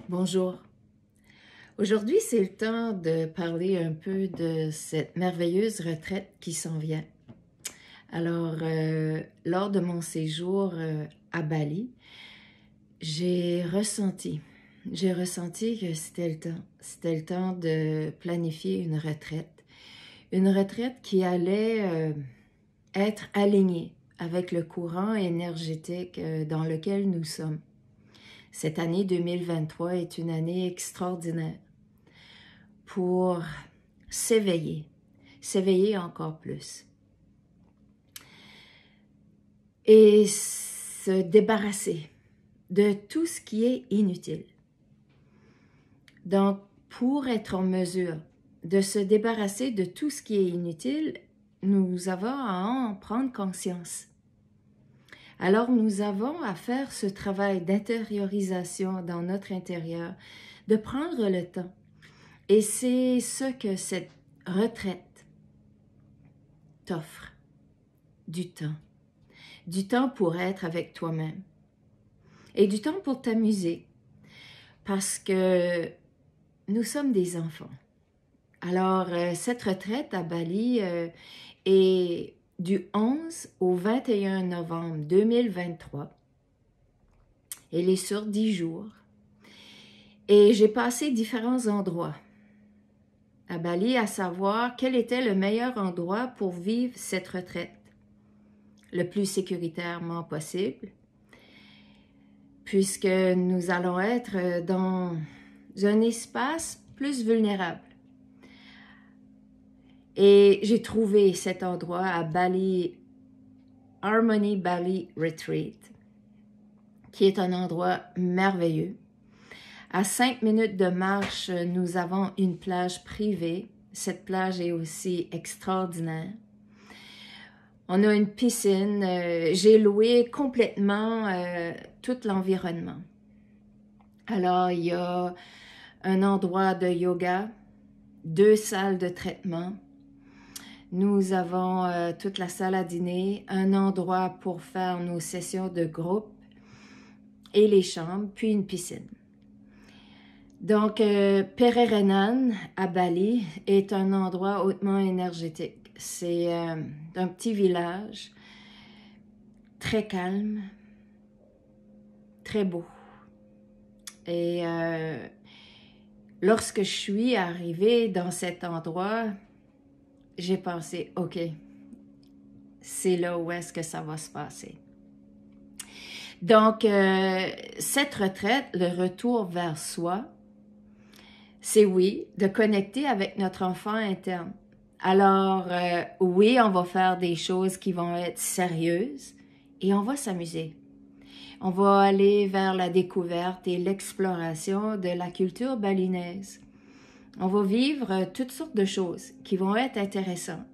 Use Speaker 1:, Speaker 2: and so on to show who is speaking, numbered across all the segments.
Speaker 1: Bonjour. Aujourd'hui, c'est le temps de parler un peu de cette merveilleuse retraite qui s'en vient. Alors, lors de mon séjour à Bali, j'ai ressenti que c'était le temps. C'était le temps de planifier une retraite. Une retraite qui allait être alignée avec le courant énergétique dans lequel nous sommes. Cette année 2023 est une année extraordinaire pour s'éveiller encore plus et se débarrasser de tout ce qui est inutile. Donc, pour être en mesure de se débarrasser de tout ce qui est inutile, nous avons à en prendre conscience. Alors, nous avons à faire ce travail d'intériorisation dans notre intérieur, de prendre le temps. Et c'est ce que cette retraite t'offre, du temps pour être avec toi-même et du temps pour t'amuser parce que nous sommes des enfants. Alors, cette retraite à Bali est du 11 au 21 novembre 2023. Elle est sur 10 jours et j'ai passé différents endroits à Bali, à savoir quel était le meilleur endroit pour vivre cette retraite le plus sécuritairement possible, puisque nous allons être dans un espace plus vulnérable. Et j'ai trouvé cet endroit à Bali, Harmony Bali Retreat, qui est un endroit merveilleux. À 5 minutes de marche, nous avons une plage privée. Cette plage est aussi extraordinaire. On a une piscine. J'ai loué complètement tout l'environnement. Alors, il y a un endroit de yoga, 2 salles de traitement. Nous avons toute la salle à dîner, un endroit pour faire nos sessions de groupe et les chambres, puis une piscine. Donc, Pererenan, à Bali, est un endroit hautement énergétique. C'est un petit village, très calme, très beau. Et lorsque je suis arrivée dans cet endroit, j'ai pensé, OK, c'est là où est-ce que ça va se passer. Donc, cette retraite, le retour vers soi, c'est oui, de connecter avec notre enfant interne. Alors, oui, on va faire des choses qui vont être sérieuses et on va s'amuser. On va aller vers la découverte et l'exploration de la culture balinaise. On va vivre toutes sortes de choses qui vont être intéressantes.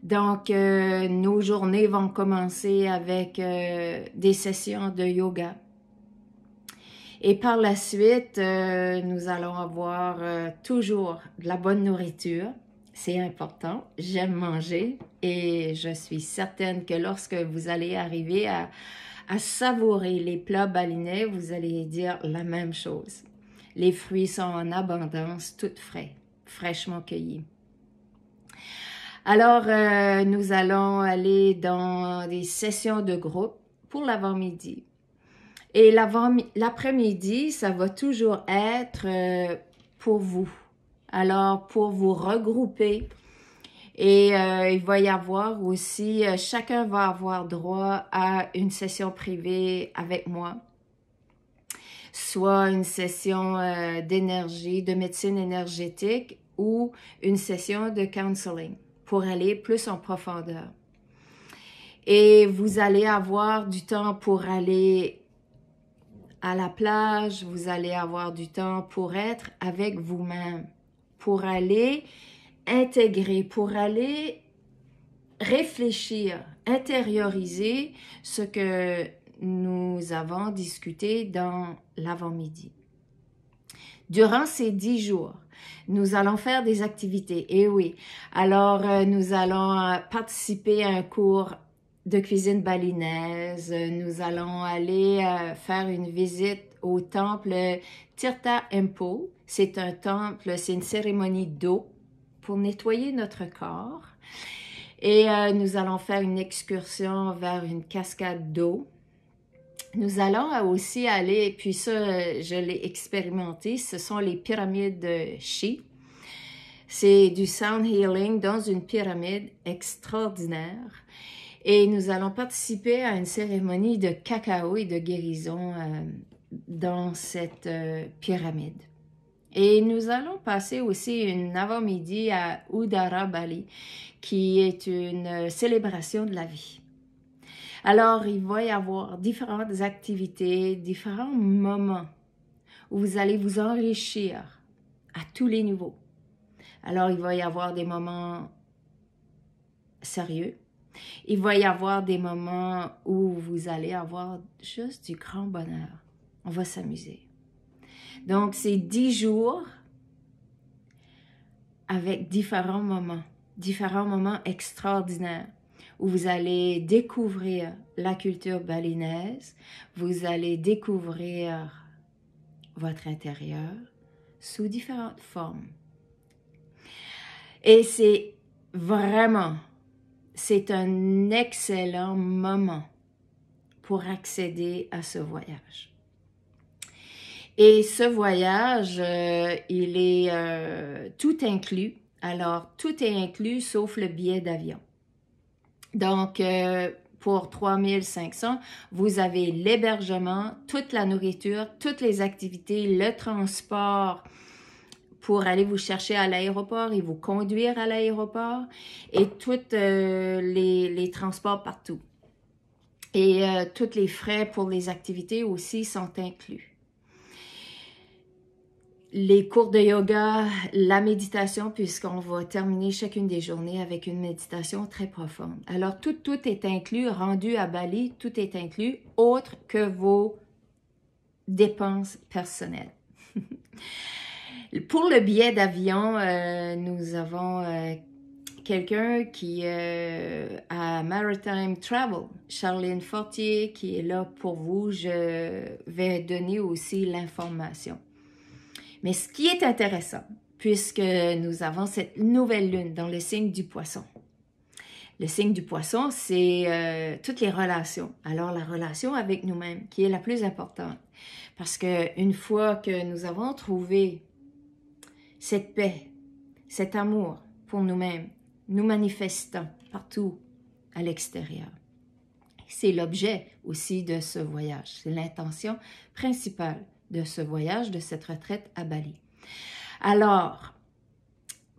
Speaker 1: Donc, nos journées vont commencer avec des sessions de yoga. Et par la suite, nous allons avoir toujours de la bonne nourriture. C'est important. J'aime manger et je suis certaine que lorsque vous allez arriver à savourer les plats balinais, vous allez dire la même chose. Les fruits sont en abondance, tout frais, fraîchement cueillis. Alors, nous allons aller dans des sessions de groupe pour l'avant-midi. Et l'après-midi, ça va toujours être pour vous. Alors, pour vous regrouper. Et il va y avoir aussi, chacun va avoir droit à une session privée avec moi. Soit une session d'énergie, de médecine énergétique ou une session de counseling pour aller plus en profondeur. Et vous allez avoir du temps pour aller à la plage, vous allez avoir du temps pour être avec vous-même, pour aller intégrer, pour aller réfléchir, intérioriser ce que nous avons discuté dans l'avant-midi. Durant ces 10 jours, nous allons faire des activités. Et oui, alors nous allons participer à un cours de cuisine balinaise. Nous allons aller faire une visite au temple Tirtha Empo. C'est un temple, c'est une cérémonie d'eau pour nettoyer notre corps. Et nous allons faire une excursion vers une cascade d'eau. Nous allons aussi aller, puis ça, je l'ai expérimenté, ce sont les pyramides de Chi. C'est du sound healing dans une pyramide extraordinaire. Et nous allons participer à une cérémonie de cacao et de guérison dans cette pyramide. Et nous allons passer aussi une avant-midi à Udara Bali, qui est une célébration de la vie. Alors, il va y avoir différentes activités, différents moments où vous allez vous enrichir à tous les niveaux. Alors, il va y avoir des moments sérieux. Il va y avoir des moments où vous allez avoir juste du grand bonheur. On va s'amuser. Donc, c'est 10 jours avec différents moments extraordinaires où vous allez découvrir la culture balinaise, vous allez découvrir votre intérieur sous différentes formes. Et c'est un excellent moment pour accéder à ce voyage. Et ce voyage, il est tout inclus. Alors, tout est inclus sauf le billet d'avion. Donc, pour 3 500, vous avez l'hébergement, toute la nourriture, toutes les activités, le transport pour aller vous chercher à l'aéroport et vous conduire à l'aéroport et tous les transports partout. Et tous les frais pour les activités aussi sont inclus. Les cours de yoga, la méditation, puisqu'on va terminer chacune des journées avec une méditation très profonde. Alors, tout est inclus, rendu à Bali, tout est inclus, autre que vos dépenses personnelles. Pour le billet d'avion, nous avons quelqu'un qui à Maritime Travel, Charlene Fortier, qui est là pour vous. Je vais donner aussi l'information. Mais ce qui est intéressant, puisque nous avons cette nouvelle lune dans le signe du poisson. Le signe du poisson, c'est toutes les relations. Alors, la relation avec nous-mêmes, qui est la plus importante. Parce qu'une fois que nous avons trouvé cette paix, cet amour pour nous-mêmes, nous manifestons partout à l'extérieur. C'est l'objet aussi de ce voyage. C'est l'intention principale de ce voyage, de cette retraite à Bali. Alors,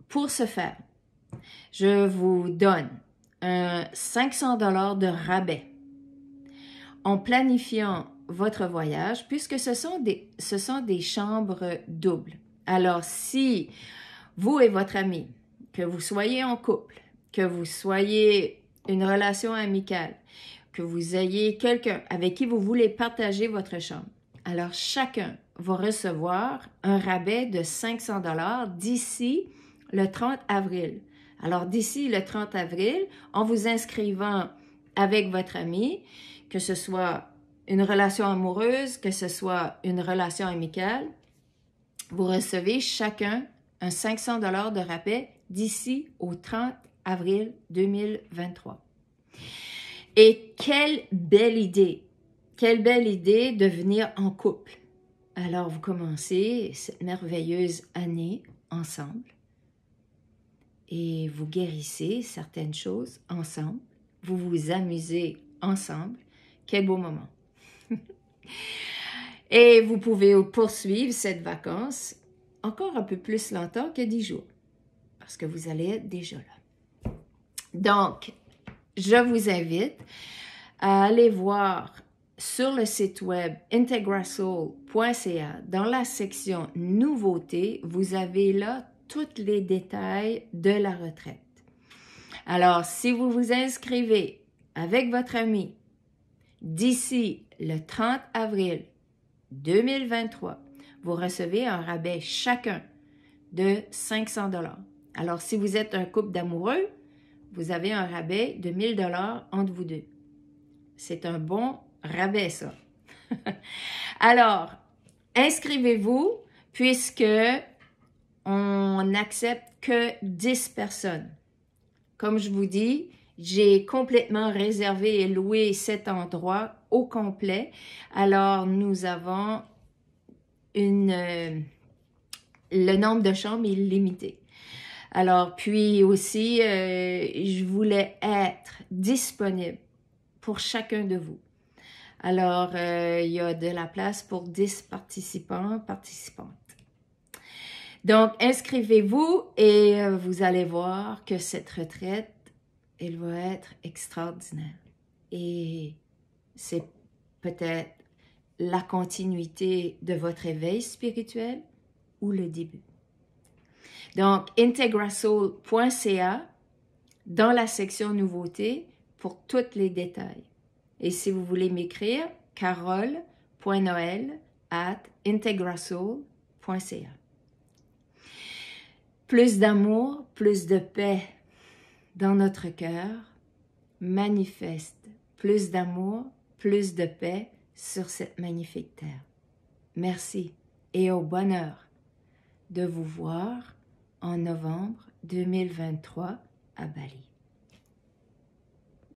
Speaker 1: pour ce faire, je vous donne un 500 $ de rabais en planifiant votre voyage, puisque ce sont des chambres doubles. Alors, si vous et votre ami, que vous soyez en couple, que vous soyez une relation amicale, que vous ayez quelqu'un avec qui vous voulez partager votre chambre, alors chacun va recevoir un rabais de 500 $ d'ici le 30 avril. Alors, d'ici le 30 avril, en vous inscrivant avec votre ami, que ce soit une relation amoureuse, que ce soit une relation amicale, vous recevez chacun un 500 $ de rabais d'ici au 30 avril 2023. Et quelle belle idée de venir en couple. Alors, vous commencez cette merveilleuse année ensemble et vous guérissez certaines choses ensemble. Vous vous amusez ensemble. Quel beau moment. Et vous pouvez poursuivre cette vacance encore un peu plus longtemps que 10 jours parce que vous allez être déjà là. Donc, je vous invite à aller voir sur le site web integrasoul.ca, dans la section nouveautés, vous avez là tous les détails de la retraite. Alors, si vous vous inscrivez avec votre ami d'ici le 30 avril 2023, vous recevez un rabais chacun de 500 $. Alors, si vous êtes un couple d'amoureux, vous avez un rabais de 1000 $ entre vous deux. C'est un bon rabais, ça. Alors, inscrivez-vous puisque on n'accepte que 10 personnes. Comme je vous dis, j'ai complètement réservé et loué cet endroit au complet. Alors, nous avons le nombre de chambres est limité. Alors, puis aussi, je voulais être disponible pour chacun de vous. Alors, il y a de la place pour 10 participants, participantes. Donc, inscrivez-vous et vous allez voir que cette retraite, elle va être extraordinaire. Et c'est peut-être la continuité de votre éveil spirituel ou le début. Donc, integrasoul.ca dans la section nouveautés pour tous les détails. Et si vous voulez m'écrire, carole.noel@integrasoul.ca. Plus d'amour, plus de paix dans notre cœur manifeste plus d'amour, plus de paix sur cette magnifique terre. Merci et au bonheur de vous voir en novembre 2023 à Bali.